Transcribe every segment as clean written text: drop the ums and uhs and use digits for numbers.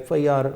FIR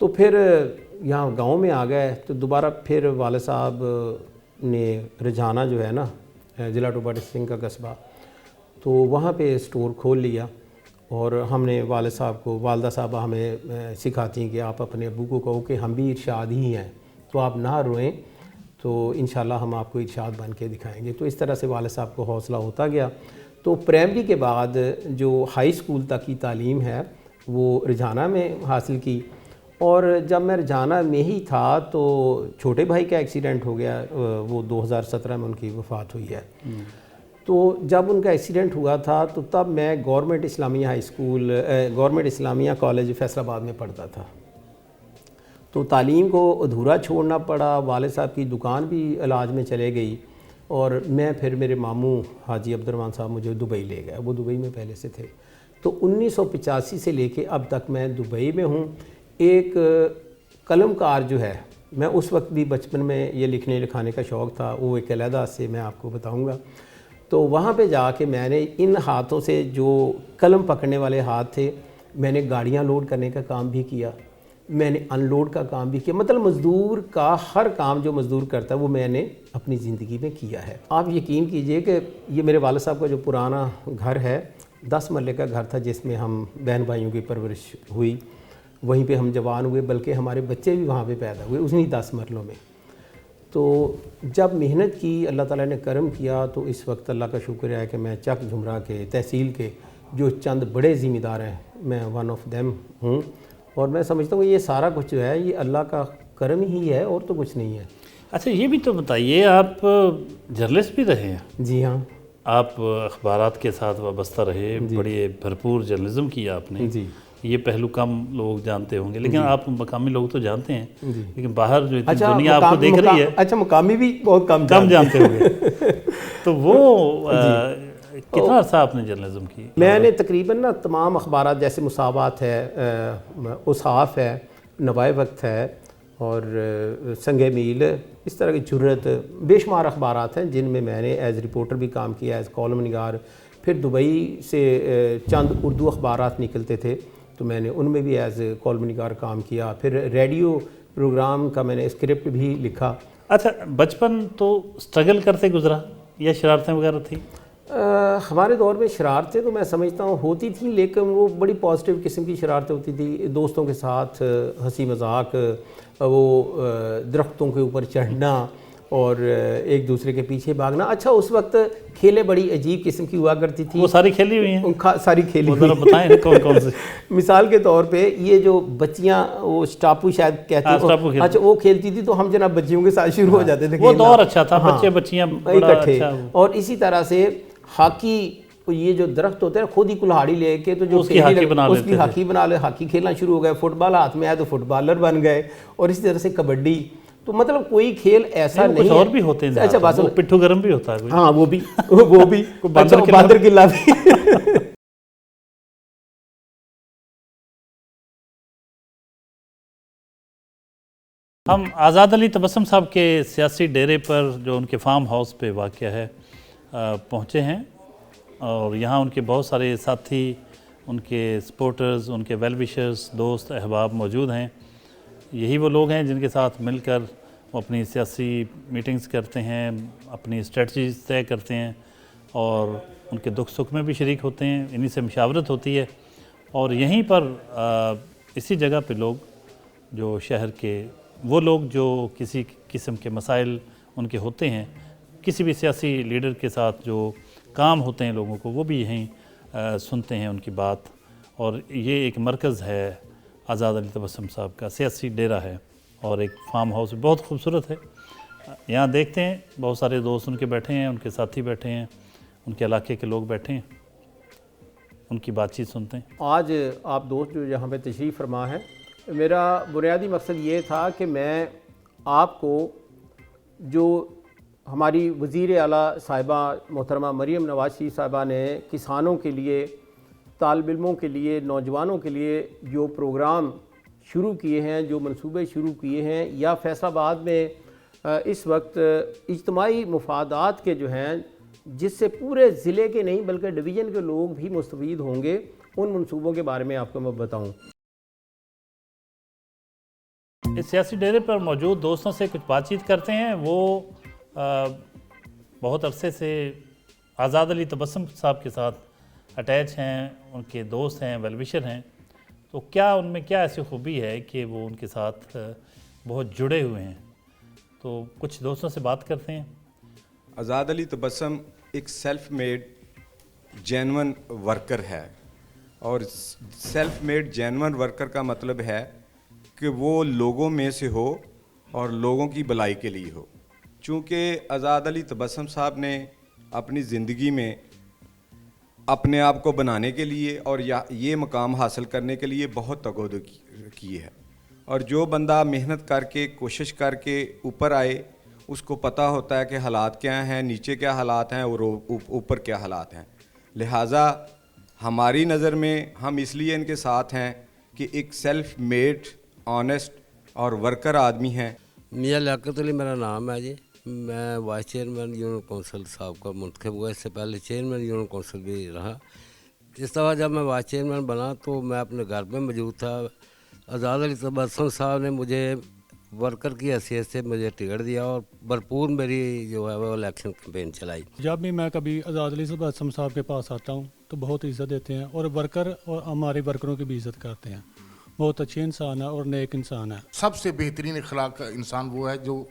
تو پھر یہاں گاؤں میں آ گئے تو دوبارہ پھر والد صاحب نے رجھانہ جو ہے نا ضلع ٹوبہ ڈسٹرکٹ کا قصبہ، تو وہاں پہ اسٹور کھول لیا، اور ہم نے والد صاحب کو، والدہ صاحبہ ہمیں سکھاتی ہیں کہ آپ اپنے ابو کو کہو کہ ہم بھی ارشاد ہی ہیں، تو آپ نہ روئیں، تو انشاءاللہ ہم آپ کو ارشاد بن کے دکھائیں گے۔ تو اس طرح سے والد صاحب کو حوصلہ ہوتا گیا۔ تو پرائمری کے بعد جو ہائی اسکول تک کی تعلیم ہے وہ رجھانہ میں حاصل کی، اور جب میں رجھانہ میں ہی تھا تو چھوٹے بھائی کا ایکسیڈنٹ ہو گیا، وہ 2017 میں ان کی وفات ہوئی ہے۔ تو جب ان کا ایکسیڈنٹ ہوا تھا تو تب میں گورنمنٹ اسلامیہ ہائی اسکول، گورنمنٹ اسلامیہ کالج فیصل آباد میں پڑھتا تھا، تو تعلیم کو ادھورا چھوڑنا پڑا۔ والد صاحب کی دکان بھی علاج میں چلے گئی، اور میں پھر میرے ماموں حاجی عبد الرحمن صاحب مجھے دبئی لے گئے، وہ دبئی میں پہلے سے تھے۔ تو 1985 سے لے کے اب تک میں دبئی میں ہوں۔ ایک قلم کار جو ہے، میں اس وقت بھی بچپن میں یہ لکھنے لکھانے کا شوق تھا، وہ ایک علیحدہ سے میں آپ کو بتاؤں گا۔ تو وہاں پہ جا کے میں نے ان ہاتھوں سے، جو قلم پکڑنے والے ہاتھ تھے، میں نے گاڑیاں لوڈ کرنے کا کام بھی کیا، میں نے ان لوڈ کا کام بھی کیا، مطلب مزدور کا ہر کام جو مزدور کرتا ہے وہ میں نے اپنی زندگی میں کیا ہے۔ آپ یقین کیجئے کہ یہ میرے والد صاحب کا جو پرانا گھر ہے، 10 مرلے کا گھر تھا، جس میں ہم بہن بھائیوں کی پرورش ہوئی، وہیں پہ ہم جوان ہوئے، بلکہ ہمارے بچے بھی وہاں پہ پیدا ہوئے انہی 10 مرلوں میں۔ تو جب محنت کی، اللہ تعالیٰ نے کرم کیا، تو اس وقت اللہ کا شکر ہے کہ میں چک جھمرا کے تحصیل کے جو چند بڑے ذمہ دار ہیں، میں ون آف دیم ہوں، اور میں سمجھتا ہوں یہ سارا کچھ جو ہے یہ اللہ کا کرم ہی ہے، اور تو کچھ نہیں ہے۔ اچھا یہ بھی تو بتائیے، آپ جرنلسٹ بھی رہے ہیں؟ جی ہاں آپ اخبارات کے ساتھ وابستہ رہے، بڑی بھرپور جرنلزم کیا آپ نے۔ جی، یہ پہلو کم لوگ جانتے ہوں گے، لیکن آپ مقامی لوگ تو جانتے ہیں، جی۔ لیکن باہر جو اتنی اچھا، دنیا آپ کو دیکھ رہی ہے، اچھا مقامی بھی بہت کم جانتے ہوں گے۔ تو وہ کتنا عرصہ آپ نے جرنلزم کی؟ میں نے تقریباً نا تمام اخبارات، جیسے مساوات ہے، اصحاف ہے، نوائے وقت ہے، اور سنگ میل، اس طرح کی جرت، بے شمار اخبارات ہیں جن میں میں نے ایز رپورٹر بھی کام کیا، ایز کالم نگار۔ پھر دبئی سے چند اردو اخبارات نکلتے تھے، تو میں نے ان میں بھی ایز کالم نگار کام کیا۔ پھر ریڈیو پروگرام کا میں نے اسکرپٹ بھی لکھا۔ اچھا بچپن تو سٹرگل کرتے گزرا یا شرارتیں وغیرہ تھیں؟ ہمارے دور میں شرارتیں تو میں سمجھتا ہوں ہوتی تھیں، لیکن وہ بڑی پازیٹیو قسم کی شرارتیں ہوتی تھی، دوستوں کے ساتھ ہنسی مذاق، وہ درختوں کے اوپر چڑھنا اور ایک دوسرے کے پیچھے بھاگنا۔ اچھا اس وقت کھیلیں بڑی عجیب قسم کی ہوا کرتی تھی، وہ ساری کھیلی ہوئی ہیں؟ ساری کھیلی ذرا بتائیں کون کون سے؟ مثال کے طور پہ یہ جو بچیاں، وہ سٹاپو شاید کہتے ہیں، اچھا وہ کھیلتی تھی، تو ہم جناب بچیوں کے ساتھ شروع ہو جاتے تھے، وہ دور اچھا تھا، بچے بچیاں اکٹھے۔ اور اسی طرح سے ہاکی، یہ جو درخت ہوتے ہیں خود ہی کلہاڑی لے کے، تو جو اس کی ہاکی بنا لے، ہاکی کھیلنا شروع ہو گئے، فٹ بال ہاتھ میں آئے تو فٹ بالر بن گئے، اور اسی طرح سے کبڈی۔ تو مطلب کوئی کھیل ایسا نہیں ہے، کچھ اور بھی ہوتے ہیں، اچھا بات، پٹھو گرم بھی ہوتا ہے، ہاں وہ بھی باندر قلعہ بھی۔ ہم آزاد علی تبسم صاحب کے سیاسی ڈیرے پر، جو ان کے فارم ہاؤس پہ واقع ہے، پہنچے ہیں، اور یہاں ان کے بہت سارے ساتھی، ان کے سپورٹرز، ان کے ویل وشرز، دوست احباب موجود ہیں۔ یہی وہ لوگ ہیں جن کے ساتھ مل کر وہ اپنی سیاسی میٹنگز کرتے ہیں، اپنی اسٹریٹجیز طے کرتے ہیں، اور ان کے دکھ سکھ میں بھی شریک ہوتے ہیں، انہی سے مشاورت ہوتی ہے۔ اور یہیں پر اسی جگہ پہ لوگ، جو شہر کے وہ لوگ جو کسی قسم کے مسائل ان کے ہوتے ہیں، کسی بھی سیاسی لیڈر کے ساتھ جو کام ہوتے ہیں لوگوں کو، وہ بھی یہیں سنتے ہیں ان کی بات۔ اور یہ ایک مرکز ہے آزاد علی تبسم صاحب کا، سیاسی ڈیرہ ہے، اور ایک فارم ہاؤس بہت خوبصورت ہے۔ یہاں دیکھتے ہیں بہت سارے دوست ان کے بیٹھے ہیں، ان کے ساتھی بیٹھے ہیں، ان کے علاقے کے لوگ بیٹھے ہیں، ان کی بات چیت سنتے ہیں۔ آج آپ دوست جو یہاں پہ تشریف فرما ہے، میرا بنیادی مقصد یہ تھا کہ میں آپ کو، جو ہماری وزیر اعلیٰ صاحبہ محترمہ مریم نواز شریف صاحبہ نے کسانوں کے لیے، طالب علموں کے لیے، نوجوانوں کے لیے جو پروگرام شروع کیے ہیں، جو منصوبے شروع کیے ہیں، یا فیصل آباد میں اس وقت اجتماعی مفادات کے جو ہیں، جس سے پورے ضلع کے نہیں بلکہ ڈویژن کے لوگ بھی مستفید ہوں گے، ان منصوبوں کے بارے میں آپ کو میں بتاؤں۔ اس سیاسی ڈیرے پر موجود دوستوں سے کچھ بات چیت کرتے ہیں. وہ بہت عرصے سے آزاد علی تبسم صاحب کے ساتھ اٹیچ ہیں, ان کے دوست ہیں, ویل وشر ہیں. تو کیا ان میں کیا ایسی خوبی ہے کہ وہ ان کے ساتھ بہت جڑے ہوئے ہیں؟ تو کچھ دوستوں سے بات کرتے ہیں. آزاد علی تبسم ایک سیلف میڈ جینون ورکر ہے, اور سیلف میڈ جینون ورکر کا مطلب ہے کہ وہ لوگوں میں سے ہو اور لوگوں کی بھلائی کے لیے ہو. چونکہ آزاد علی تبسم صاحب نے اپنی زندگی میں اپنے آپ کو بنانے کے لیے اور یہ مقام حاصل کرنے کے لیے بہت تگود کی ہے, اور جو بندہ محنت کر کے کوشش کر کے اوپر آئے اس کو پتہ ہوتا ہے کہ حالات کیا ہیں, نیچے کیا حالات ہیں اور اوپر کیا حالات ہیں. لہٰذا ہماری نظر میں ہم اس لیے ان کے ساتھ ہیں کہ ایک سیلف میڈ آنیسٹ اور ورکر آدمی ہیں. میاں لیاقت علی میرا نام ہے جی. میں وائس چیئرمین یونین کونسل صاحب کا منتخب ہوا, اس سے پہلے چیئرمین یونین کونسل بھی رہا. اس دفعہ جب میں وائس چیئرمین بنا تو میں اپنے گھر میں موجود تھا. آزاد علی تبسم صاحب نے مجھے ورکر کی حیثیت سے مجھے ٹکٹ دیا اور بھرپور میری جو ہے وہ الیکشن کمپین چلائی. جب بھی میں کبھی آزاد علی تبسم صاحب کے پاس آتا ہوں تو بہت عزت دیتے ہیں, اور ورکر اور ہمارے ورکروں کی بھی عزت کرتے ہیں. بہت اچھے انسان ہے اور نیک انسان ہے. سب سے بہترین اخلاق کا انسان وہ ہے جو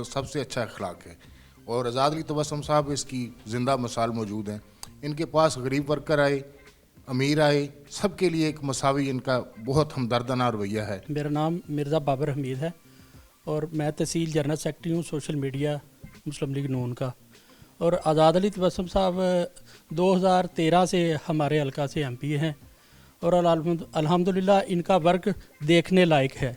سب سے اچھا اخلاق ہے, اور آزاد علی تبسم صاحب اس کی زندہ مثال موجود ہیں. ان کے پاس غریب ورکر آئے, امیر آئے, سب کے لیے ایک مساوی ان کا بہت ہمدردانہ رویہ ہے. میرا نام مرزا بابر حمید ہے اور میں تحصیل جنرل سیکرٹری ہوں سوشل میڈیا مسلم لیگ نون کا. اور آزاد علی تبسم صاحب 2013 سے ہمارے حلقہ سے ایم پی ہیں, اور الحمدللہ ان کا ورک دیکھنے لائق ہے.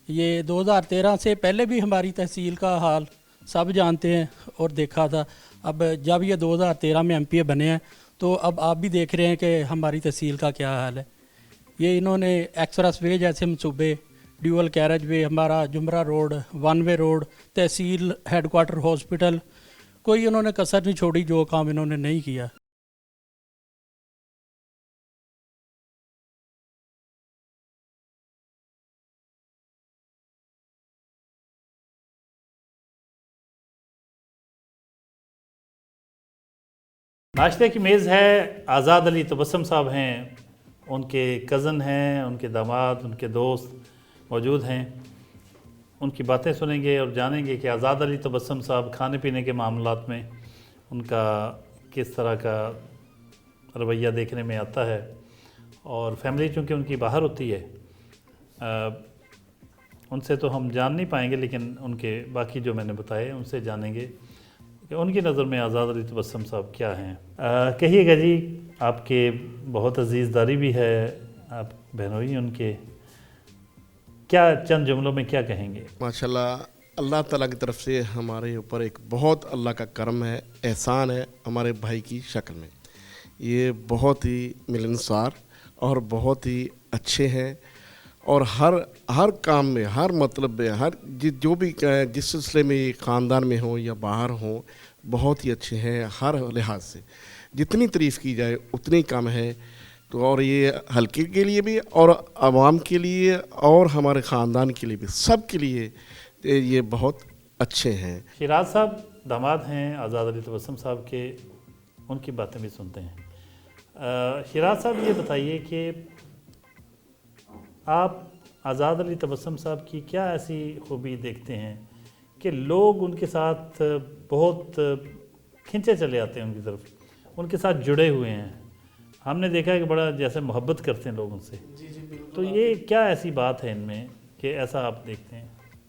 یہ 2013 سے پہلے بھی ہماری تحصیل کا حال سب جانتے ہیں اور دیکھا تھا. اب جب یہ 2013 میں ایم پی بنے ہیں تو اب آپ بھی دیکھ رہے ہیں کہ ہماری تحصیل کا کیا حال ہے. یہ انہوں نے ایکسپریس وے جیسے منصوبے, ڈیول کیریج وے, ہمارا جمرہ روڈ, ون وے روڈ, تحصیل ہیڈ کوارٹر ہاسپٹل, کوئی انہوں نے کسر نہیں چھوڑی جو کام انہوں نے نہیں کیا. ناشتے کی میز ہے, آزاد علی تبسم صاحب ہیں, ان کے کزن ہیں, ان کے داماد, ان کے دوست موجود ہیں. ان کی باتیں سنیں گے اور جانیں گے کہ آزاد علی تبسم صاحب کھانے پینے کے معاملات میں ان کا کس طرح کا رویہ دیکھنے میں آتا ہے. اور فیملی چونکہ ان کی باہر ہوتی ہے, ان سے تو ہم جان نہیں پائیں گے, لیکن ان کے باقی جو میں نے بتائے ان سے جانیں گے کہ ان کی نظر میں آزاد علی تبسم صاحب کیا ہیں. کہیے گا جی, آپ کے بہت عزیز داری بھی ہے, آپ بہنوئی ان کے, کیا چند جملوں میں کیا کہیں گے؟ ماشاءاللہ اللہ تعالیٰ کی طرف سے ہمارے اوپر ایک بہت اللہ کا کرم ہے, احسان ہے ہمارے بھائی کی شکل میں. یہ بہت ہی ملنسار اور بہت ہی اچھے ہیں, اور ہر کام میں, ہر مطلب میں, جو بھی جس سلسلے میں خاندان میں ہوں یا باہر ہوں, بہت ہی اچھے ہیں ہر لحاظ سے. جتنی تعریف کی جائے اتنی کم ہے. تو اور یہ حلقے کے لیے بھی اور عوام کے لیے اور ہمارے خاندان کے لیے بھی, سب کے لیے یہ بہت اچھے ہیں. شیراز صاحب داماد ہیں آزاد علی تبسم صاحب کے, ان کی باتیں بھی سنتے ہیں. شیراز صاحب یہ بتائیے کہ آپ آزاد علی تبسم صاحب کی کیا ایسی خوبی دیکھتے ہیں کہ لوگ ان کے ساتھ بہت کھنچے چلے آتے ہیں, ان کی طرف, ان کے ساتھ جڑے ہوئے ہیں. ہم نے دیکھا ہے کہ بڑا جیسے محبت کرتے ہیں لوگوں سے. جی بالکل. تو یہ کیا ایسی بات ہے ان میں کہ ایسا آپ دیکھتے ہیں؟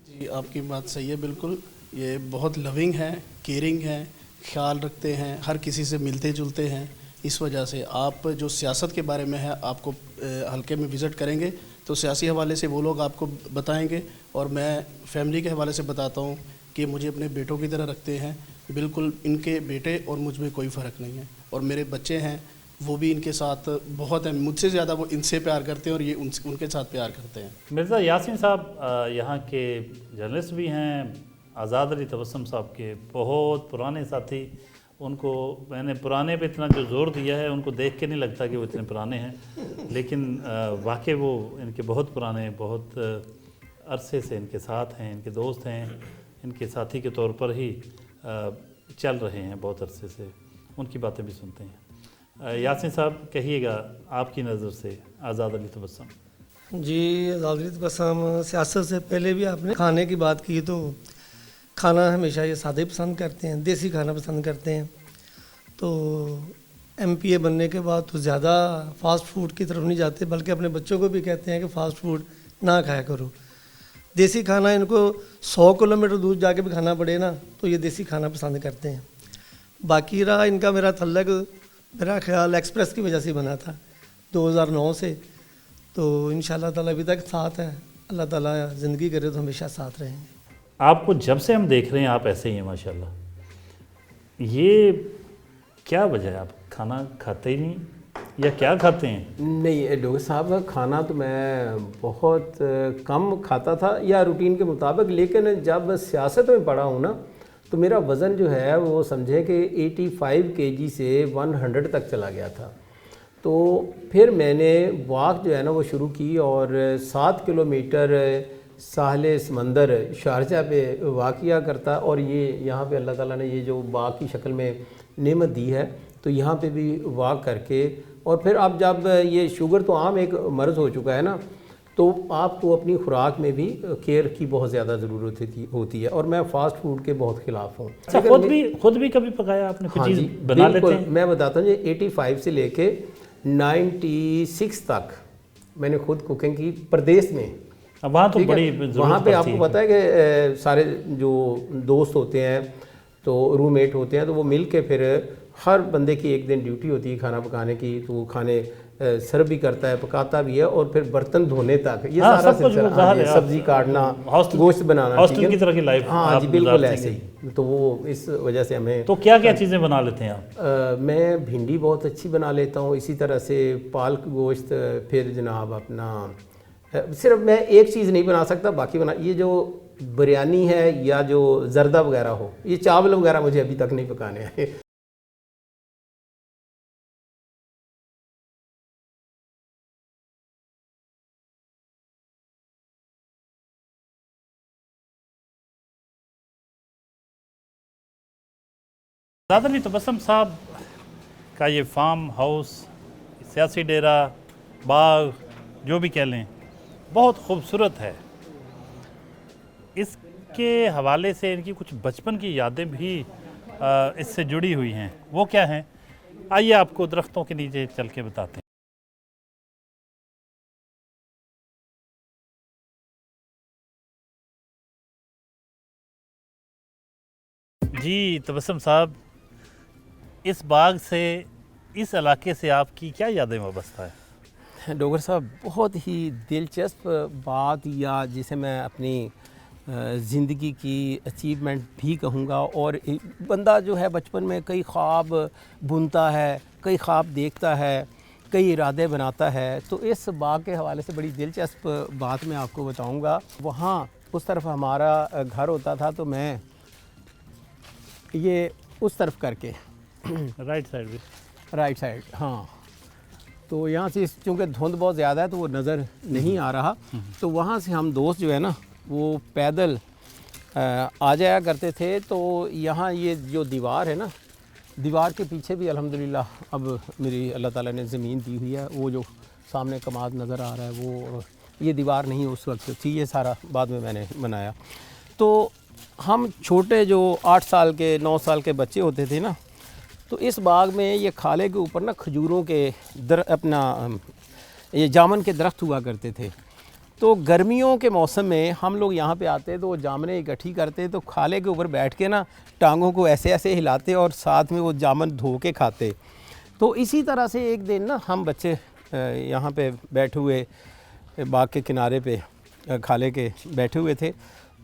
جی آپ کی بات صحیح ہے بالکل. یہ بہت لونگ ہیں, کیئرنگ ہیں, خیال رکھتے ہیں, ہر کسی سے ملتے جلتے ہیں. اس وجہ سے آپ جو سیاست کے بارے میں ہے, آپ کو حلقے میں وزٹ کریں گے تو سیاسی حوالے سے وہ لوگ آپ کو بتائیں گے, اور میں فیملی کے حوالے سے بتاتا ہوں کہ مجھے اپنے بیٹوں کی طرح رکھتے ہیں. بالکل ان کے بیٹے اور مجھ میں کوئی فرق نہیں ہے. اور میرے بچے ہیں وہ بھی ان کے ساتھ بہت ہیں, مجھ سے زیادہ وہ ان سے پیار کرتے ہیں اور یہ ان کے ساتھ پیار کرتے ہیں. مرزا یاسین صاحب یہاں کے جرنلسٹ بھی ہیں, آزاد علی تبسم صاحب کے بہت پرانے ساتھی. ان کو میں نے پرانے پہ اتنا جو زور دیا ہے, ان کو دیکھ کے نہیں لگتا کہ وہ اتنے پرانے ہیں, لیکن واقعی وہ ان کے بہت پرانے, بہت عرصے سے ان کے ساتھ ہیں, ان کے دوست ہیں, ان کے ساتھی کے طور پر ہی چل رہے ہیں بہت عرصے سے, ان کی باتیں بھی سنتے ہیں. یاسین صاحب کہیے گا آپ کی نظر سے آزاد علی تبسم. جی آزاد علی تبسم, سیاست سے پہلے بھی آپ نے کھانے کی بات کی, تو کھانا ہمیشہ یہ سادے پسند کرتے ہیں, دیسی کھانا پسند کرتے ہیں. تو ایم پی اے بننے کے بعد تو زیادہ فاسٹ فوڈ کی طرف نہیں جاتے, بلکہ اپنے بچوں کو بھی کہتے ہیں کہ فاسٹ فوڈ نہ کھایا کرو. دیسی کھانا ان کو 100 کلومیٹر دور جا کے بھی کھانا پڑے نا تو یہ دیسی کھانا پسند کرتے ہیں. باقی رہا ان کا میرا تعلق, میرا خیال ایکسپریس کی وجہ سے بنا تھا 2009 سے, تو انشاءاللہ تعالیٰ ابھی تک ساتھ ہے. اللہ تعالیٰ زندگی کرے تو ہمیشہ ساتھ رہیں گے. آپ کو جب سے ہم دیکھ رہے ہیں آپ ایسے ہی ہیں ماشاءاللہ. یہ کیا وجہ ہے, آپ کھانا کھاتے ہی نہیں یا کیا کھاتے ہیں؟ نہیں ڈاکٹر صاحب, کھانا تو میں بہت کم کھاتا تھا یا روٹین کے مطابق, لیکن جب سیاست میں پڑا ہوں نا تو میرا وزن جو ہے وہ سمجھیں کہ 85 kg سے 100 تک چلا گیا تھا. تو پھر میں نے واک جو ہے نا وہ شروع کی اور 7 کلومیٹر ساحل سمندر شارجہ پہ واک کیا کرتا, اور یہ یہاں پہ اللہ تعالیٰ نے یہ جو باغ کی شکل میں نعمت دی ہے تو یہاں پہ بھی واک کر کے, اور پھر اب جب یہ شوگر تو عام ایک مرض ہو چکا ہے نا, تو آپ کو اپنی خوراک میں بھی کیئر کی بہت زیادہ ضرورت ہوتی ہے, اور میں فاسٹ فوڈ کے بہت خلاف ہوں. خود بھی کبھی پکایا آپ نے کچھ چیز جی بنا لیتے ہیں؟ میں بتاتا ہوں, 85 سے لے کے 96 تک میں نے خود کوکنگ کی پردیس میں. وہاں تو بڑی وہاں پہ آپ کو پتہ ہے کہ سارے جو دوست ہوتے ہیں تو روم میٹ ہوتے ہیں, تو وہ مل کے پھر ہر بندے کی ایک دن ڈیوٹی ہوتی ہے کھانا پکانے کی, تو وہ کھانے سرو بھی کرتا ہے, پکاتا بھی ہے, اور پھر برتن دھونے تک یہ سارا سلسلہ, سبزی کاٹنا, گوشت بنانا, ہاسٹل کی طرح کی لائف. ہاں جی بالکل ایسے ہی. تو وہ اس وجہ سے ہمیں. تو کیا کیا چیزیں بنا لیتے ہیں آپ؟ میں بھنڈی بہت اچھی بنا لیتا ہوں, اسی طرح سے پالک گوشت, پھر جناب اپنا صرف میں ایک چیز نہیں بنا سکتا, باقی یہ جو بریانی ہے یا جو زردہ وغیرہ ہو, یہ چاول وغیرہ مجھے ابھی تک نہیں پکانے ہیں. آزاد علی تبسم صاحب کا یہ فارم ہاؤس, سیاسی ڈیرہ, باغ, جو بھی کہہ لیں, بہت خوبصورت ہے. اس کے حوالے سے ان کی کچھ بچپن کی یادیں بھی اس سے جڑی ہوئی ہیں. وہ کیا ہیں, آئیے آپ کو درختوں کے نیچے چل کے بتاتے ہیں. جی تبسم صاحب, اس باغ سے, اس علاقے سے آپ کی کیا یادیں وابستہ ہے؟ ڈاکٹر صاحب بہت ہی دلچسپ بات, یا جسے میں اپنی زندگی کی اچیومنٹ بھی کہوں گا. اور بندہ جو ہے بچپن میں کئی خواب بنتا ہے, کئی خواب دیکھتا ہے, کئی ارادے بناتا ہے. تو اس باغ کے حوالے سے بڑی دلچسپ بات میں آپ کو بتاؤں گا. وہاں اس طرف ہمارا گھر ہوتا تھا, تو میں یہ اس طرف کر کے رائٹ سائڈ بھی, رائٹ سائڈ, ہاں, تو یہاں سے چونکہ دھند بہت زیادہ ہے تو وہ نظر نہیں آ رہا, تو وہاں سے ہم دوست جو ہے نا وہ پیدل آ جایا کرتے تھے. تو یہاں یہ جو دیوار ہے نا, دیوار کے پیچھے بھی الحمدللہ اب میری اللہ تعالیٰ نے زمین دی ہوئی ہے. وہ جو سامنے کماد نظر آ رہا ہے وہ یہ دیوار نہیں اس وقت تھی, یہ سارا بعد میں میں نے بنایا. تو ہم چھوٹے جو 8 سال کے 9 سال کے بچے ہوتے تھے نا, تو اس باغ میں یہ کھالے کے اوپر نا کھجوروں کے اپنا یہ جامن کے درخت ہوا کرتے تھے. تو گرمیوں کے موسم میں ہم لوگ یہاں پہ آتے تو وہ جامنیں اکٹھی کرتے, تو کھالے کے اوپر بیٹھ کے نا ٹانگوں کو ایسے ایسے ہلاتے اور ساتھ میں وہ جامن دھو کے کھاتے. تو اسی طرح سے ایک دن نا ہم بچے یہاں پہ بیٹھے ہوئے باغ کے کنارے پہ کھالے کے بیٹھے ہوئے تھے,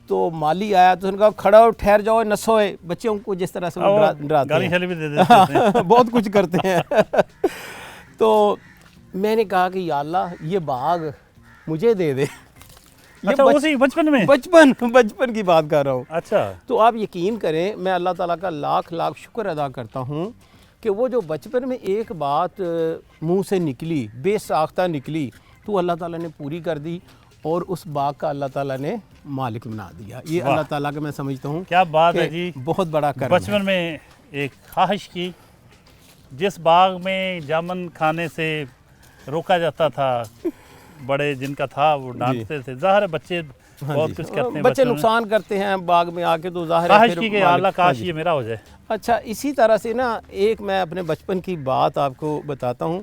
تو مالی آیا تو ان کا کھڑا ہو, ٹھہر جاؤ, نہ سوئے. بچوں کو جس طرح سے ڈراتے ہیں, بہت کچھ کرتے ہیں. تو میں نے کہا کہ یا اللہ یہ باغ مجھے دے دے. بچپن کی بات کر رہا ہوں. اچھا, تو آپ یقین کریں, میں اللہ تعالیٰ کا لاکھ شکر ادا کرتا ہوں کہ وہ جو بچپن میں ایک بات منہ سے نکلی, بے ساختہ نکلی, تو اللہ تعالیٰ نے پوری کر دی. اور اس باغ کا اللہ تعالیٰ نے مالک بنا دیا. یہ اللہ تعالیٰ کا میں سمجھتا ہوں کیا بات ہے جی. بہت بڑا کرم ہے. بچپن میں ایک خواہش کی, جس باغ میں جامن کھانے سے روکا جاتا تھا, بڑے جن کا تھا وہ ڈانٹتے تھے. ظاہر ہے بچے بہت کچھ کرتے ہیں, بچے نقصان کرتے ہیں باغ میں آ کے, تو ظاہر خواہش کی کہ اللہ کاش یہ میرا ہو جائے. اچھا, اسی طرح سے نا ایک میں اپنے بچپن کی بات آپ کو بتاتا ہوں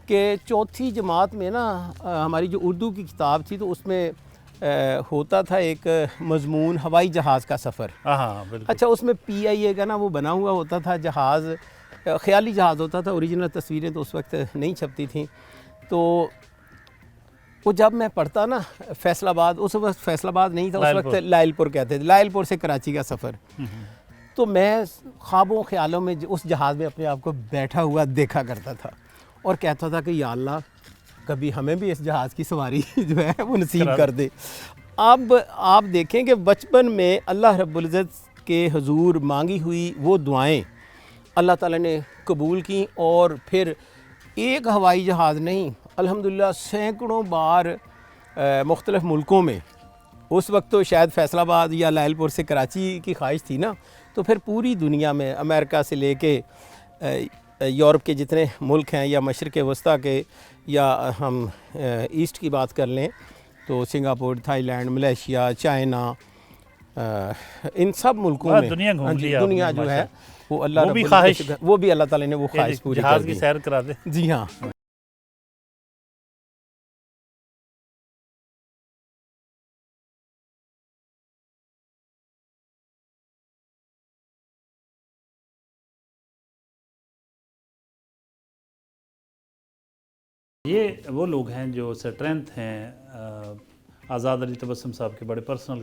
کہ چوتھی جماعت میں نا ہماری جو اردو کی کتاب تھی تو اس میں ہوتا تھا ایک مضمون ہوائی جہاز کا سفر. ہاں بالکل. اچھا, اس میں PIA کا نا وہ بنا ہوا ہوتا تھا جہاز, خیالی جہاز ہوتا تھا, اوریجنل تصویریں تو اس وقت نہیں چھپتی تھیں. تو وہ جب میں پڑھتا نا فیصل آباد, اس وقت فیصل آباد نہیں تھا, اس وقت لائل پور کہتے تھے, لائل پور سے کراچی کا سفر, تو میں خوابوں خیالوں میں اس جہاز میں اپنے آپ کو بیٹھا ہوا دیکھا کرتا تھا اور کہتا تھا کہ یا اللہ کبھی ہمیں بھی اس جہاز کی سواری جو ہے وہ نصیب کر دے. اب آپ دیکھیں کہ بچپن میں اللہ رب العزت کے حضور مانگی ہوئی وہ دعائیں اللہ تعالیٰ نے قبول کی, اور پھر ایک ہوائی جہاز نہیں, الحمدللہ سینکڑوں بار مختلف ملکوں میں, اس وقت تو شاید فیصل آباد یا لائل پور سے کراچی کی خواہش تھی نا, تو پھر پوری دنیا میں امریکہ سے لے کے یورپ کے جتنے ملک ہیں, یا مشرق وسطیٰ کے, یا ہم ایسٹ کی بات کر لیں تو Singapore, Thailand, Malaysia, China, ان سب ملکوں میں دنیا جو ہے وہ اللہ وہ بھی اللہ تعالیٰ نے وہ خواہش پوری جہاز کی سیر کرا دے. جی ہاں. یہ وہ لوگ ہیں جو اسٹرینتھ ہیں. آزاد علی تبسم صاحب کے بڑے پرسنل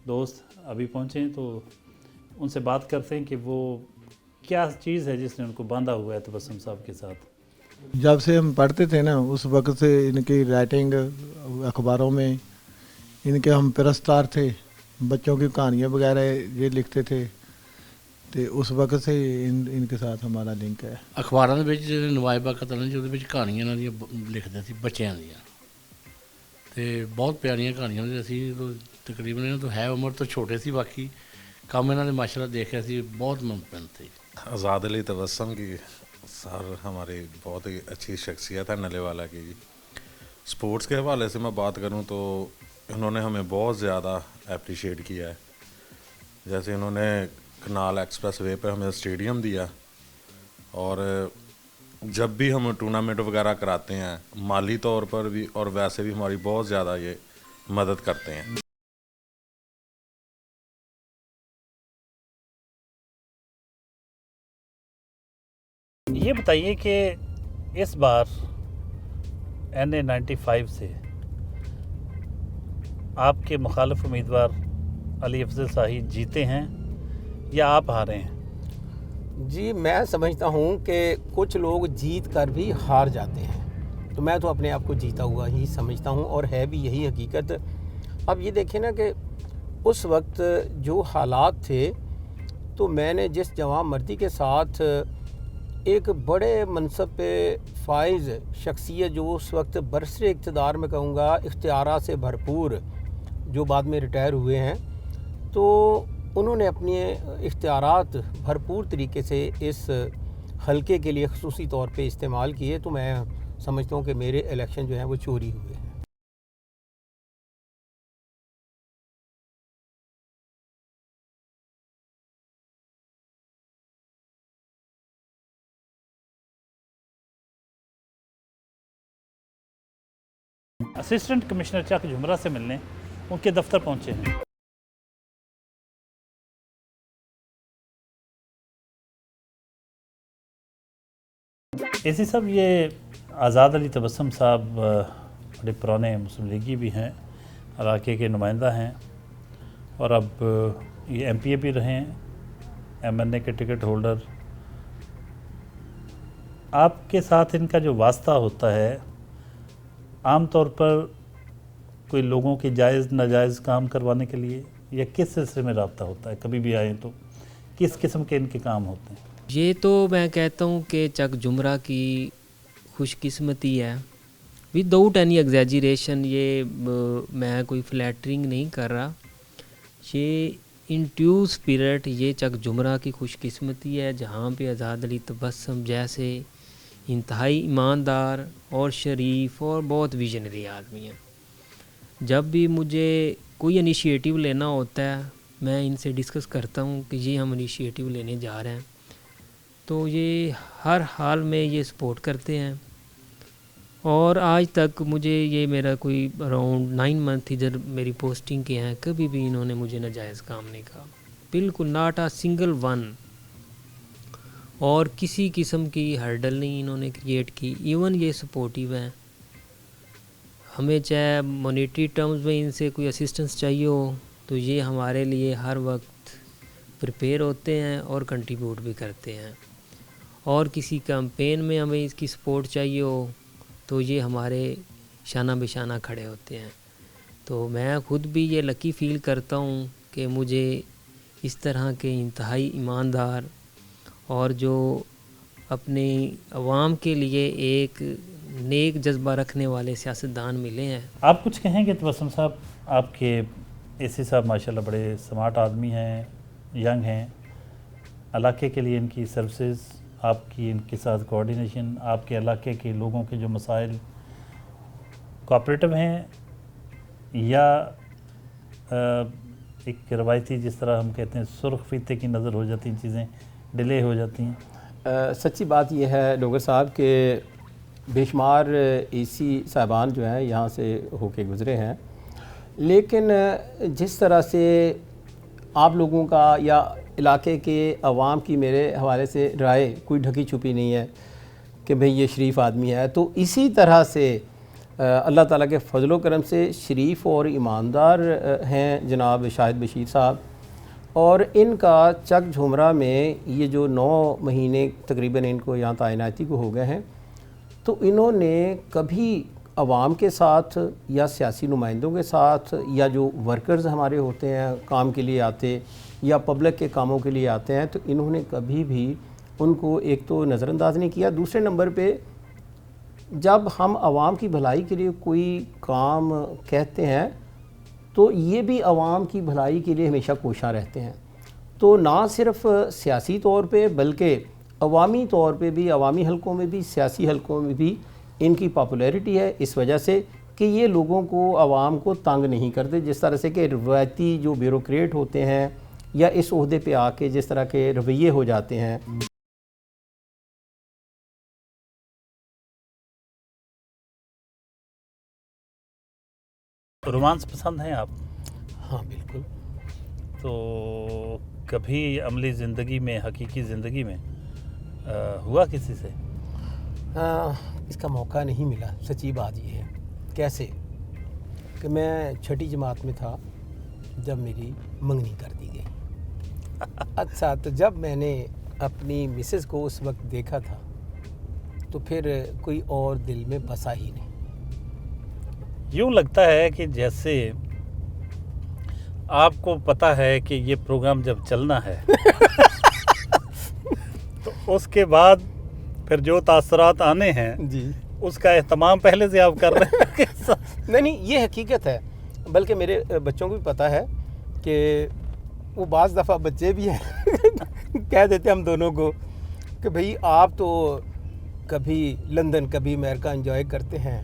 دوست ابھی پہنچے ہیں, تو ان سے بات کرتے ہیں کہ وہ کیا چیز ہے جس نے ان کو باندھا ہوا ہے تبسم صاحب کے ساتھ. جب سے ہم پڑھتے تھے نا اس وقت سے ان کی رائٹنگ اخباروں میں, ان کے ہم پرستار تھے, بچوں کی کہانیاں وغیرہ یہ لکھتے تھے, تو اس وقت سے ان کے ساتھ ہمارا لنک ہے. اخباراں دے وچ نوائبہ قتل نے جو کہانیاں انہاں دی لکھدے سی بچیاں دیاں, تے بہت پیاریاں کہانیاں نے. اسی تو تقریباً انہاں تو ہے عمر تو چھوٹے سی, باقی کام انہاں نے ماشاءاللہ دیکھا سی بہت ممکن تھے. آزاد علی تبسم کی سر ہماری بہت ہی اچھی شخصیت ہے نلے والا کی. جی سپورٹس کے حوالے سے میں بات کروں تو انہوں نے ہمیں بہت زیادہ اپریشیٹ کیا ہے. جیسے انہوں نے کنال ایکسپریس وے پہ ہمیں اسٹیڈیم دیا, اور جب بھی ہم ٹورنامنٹ وغیرہ کراتے ہیں مالی طور پر بھی اور ویسے بھی ہماری بہت زیادہ یہ مدد کرتے ہیں. یہ بتائیے کہ اس بار NA95 سے آپ کے مخالف امیدوار علی افضل صاحب جیتے ہیں یا آپ ہارے ہیں؟ جی میں سمجھتا ہوں کہ کچھ لوگ جیت کر بھی ہار جاتے ہیں, تو میں تو اپنے آپ کو جیتا ہوا ہی سمجھتا ہوں, اور ہے بھی یہی حقیقت. اب یہ دیکھیں نا کہ اس وقت جو حالات تھے, تو میں نے جس جوان مردی کے ساتھ ایک بڑے منصب پہ فائز شخصیت جو اس وقت برسر اقتدار میں کہوں گا اختیارات سے بھرپور, جو بعد میں ریٹائر ہوئے ہیں, تو انہوں نے اپنے اختیارات بھرپور طریقے سے اس حلقے کے لیے خصوصی طور پہ استعمال کیے, تو میں سمجھتا ہوں کہ میرے الیکشن جو ہیں وہ چوری ہوئے ہیں. اسسٹنٹ کمشنر چک جھمرہ سے ملنے ان کے دفتر پہنچے ہیں. اسی صاحب یہ آزاد علی تبسم صاحب بڑے پرانے مسلم لیگی بھی ہیں, علاقے کے نمائندہ ہیں, اور اب یہ MPA بھی رہے ہیں, MNA کے ٹکٹ ہولڈر. آپ کے ساتھ ان کا جو واسطہ ہوتا ہے عام طور پر کوئی لوگوں کے جائز ناجائز کام کروانے کے لیے, یا کس سلسلے میں رابطہ ہوتا ہے؟ کبھی بھی آئیں تو کس قسم کے ان کے کام ہوتے ہیں؟ یہ تو میں کہتا ہوں کہ چک جمرہ کی خوش قسمتی ہے وداؤٹ اینی ایگزیجریشن، یہ میں کوئی فلیٹرنگ نہیں کر رہا، یہ ان ٹیو اسپرٹ یہ چک جمرہ کی خوش قسمتی ہے جہاں پہ آزاد علی تبسم جیسے انتہائی ایماندار اور شریف اور بہت ویژنری آدمی ہیں. جب بھی مجھے کوئی انیشیٹو لینا ہوتا ہے میں ان سے ڈسکس کرتا ہوں کہ یہ ہم انیشیٹو لینے جا رہے ہیں، تو یہ ہر حال میں یہ سپورٹ کرتے ہیں. اور آج تک مجھے یہ میرا کوئی اراؤنڈ 9 منتھ ادھر میری پوسٹنگ کے ہیں، کبھی بھی انہوں نے مجھے ناجائز کام نہیں کہا، بالکل ناٹ اے سنگل ون. اور کسی قسم کی ہرڈل نہیں انہوں نے کریٹ کی. ایون یہ سپورٹیو ہیں، ہمیں چاہے مونیٹری ٹرمز میں ان سے کوئی اسسٹنس چاہیے ہو تو یہ ہمارے لیے ہر وقت پریپیئر ہوتے ہیں اور کنٹریبیوٹ بھی کرتے ہیں. اور کسی کیمپین میں ہمیں اس کی سپورٹ چاہیے ہو تو یہ ہمارے شانہ بشانہ کھڑے ہوتے ہیں. تو میں خود بھی یہ لکی فیل کرتا ہوں کہ مجھے اس طرح کے انتہائی ایماندار اور جو اپنے عوام کے لیے ایک نیک جذبہ رکھنے والے سیاستدان ملے ہیں. آپ کچھ کہیں گے تبسم صاحب؟ آپ کے اے سی صاحب ماشاءاللہ بڑے سمارٹ آدمی ہیں، ینگ ہیں، علاقے کے لیے ان کی سروسز، آپ کی ان کے ساتھ کوآرڈینیشن، آپ کے علاقے کے لوگوں کے جو مسائل کوآپریٹو ہیں یا ایک روایتی جس طرح ہم کہتے ہیں سرخ فیتے کی نظر ہو جاتی ہیں، چیزیں ڈیلے ہو جاتی ہیں؟ سچی بات یہ ہے ڈوگر صاحب کہ بے شمار اے سی صاحبان جو ہیں یہاں سے ہو کے گزرے ہیں، لیکن جس طرح سے آپ لوگوں کا یا علاقے کے عوام کی میرے حوالے سے رائے کوئی ڈھکی چھپی نہیں ہے کہ بھئی یہ شریف آدمی ہے، تو اسی طرح سے اللہ تعالیٰ کے فضل و کرم سے شریف اور ایماندار ہیں جناب شاہد بشیر صاحب. اور ان کا چک جھومرہ میں یہ جو 9 مہینے تقریباً ان کو یہاں تعیناتی کو ہو گئے ہیں، تو انہوں نے کبھی عوام کے ساتھ یا سیاسی نمائندوں کے ساتھ یا جو ورکرز ہمارے ہوتے ہیں کام کے لیے آتے یا پبلک کے کاموں کے لیے آتے ہیں، تو انہوں نے کبھی بھی ان کو ایک تو نظر انداز نہیں کیا. دوسرے نمبر پہ جب ہم عوام کی بھلائی کے لیے کوئی کام کہتے ہیں تو یہ بھی عوام کی بھلائی کے لیے ہمیشہ کوشاں رہتے ہیں. تو نہ صرف سیاسی طور پہ بلکہ عوامی طور پہ بھی، عوامی حلقوں میں بھی، سیاسی حلقوں میں بھی ان کی پاپولیرٹی ہے اس وجہ سے کہ یہ لوگوں کو، عوام کو تنگ نہیں کرتے. جس طرح سے کہ روایتی جو بیوروکریٹ ہوتے ہیں یا اس عہدے پہ آ کے جس طرح کے رویے ہو جاتے ہیں. رومانس پسند ہیں آپ؟ ہاں بالکل. تو کبھی عملی زندگی میں، حقیقی زندگی میں ہوا کسی سے؟ اس کا موقع نہیں ملا. سچی بات یہ ہے. کیسے کہ میں 6ٹھی جماعت میں تھا جب میری منگنی کر دی گئی. اچھا، تو جب میں نے اپنی مسز کو اس وقت دیکھا تھا تو پھر کوئی اور دل میں بسا ہی نہیں. یوں لگتا ہے کہ جیسے آپ کو پتہ ہے کہ یہ پروگرام جب چلنا ہے تو اس کے بعد پھر جو تاثرات آنے ہیں جی اس کا اہتمام پہلے سے آپ کر رہے ہیں. نہیں، یہ حقیقت ہے. بلکہ میرے بچوں کو بھی پتہ ہے کہ وہ بعض دفعہ بچے بھی ہیں کہہ دیتے ہم دونوں کو کہ بھئی آپ تو کبھی لندن کبھی امریکہ انجوائے کرتے ہیں،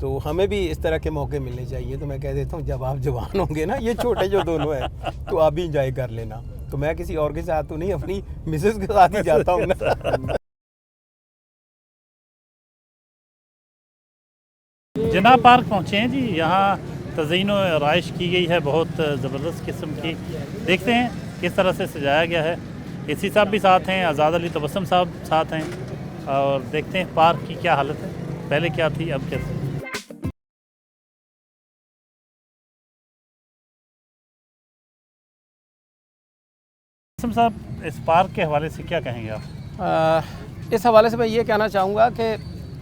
تو ہمیں بھی اس طرح کے موقع ملنے چاہیے. تو میں کہہ دیتا ہوں جب آپ جوان ہوں گے نا، یہ چھوٹے جو دونوں ہیں، تو آپ بھی انجوائے کر لینا. تو میں کسی اور کے ساتھ تو نہیں، اپنی مسز کے ساتھ ہی جاتا ہوں نا. جناب پارک پہنچے ہیں جی. یہاں تزئین و آرائش کی گئی ہے بہت زبردست قسم کی. دیکھتے ہیں کس طرح سے سجایا گیا ہے. اے سی صاحب بھی ساتھ ہیں، آزاد علی تبسم صاحب ساتھ ہیں، اور دیکھتے ہیں پارک کی کیا حالت ہے، پہلے کیا تھی اب کیسے. تبسم صاحب اس پارک کے حوالے سے کیا کہیں گے آپ؟ اس حوالے سے میں یہ کہنا چاہوں گا کہ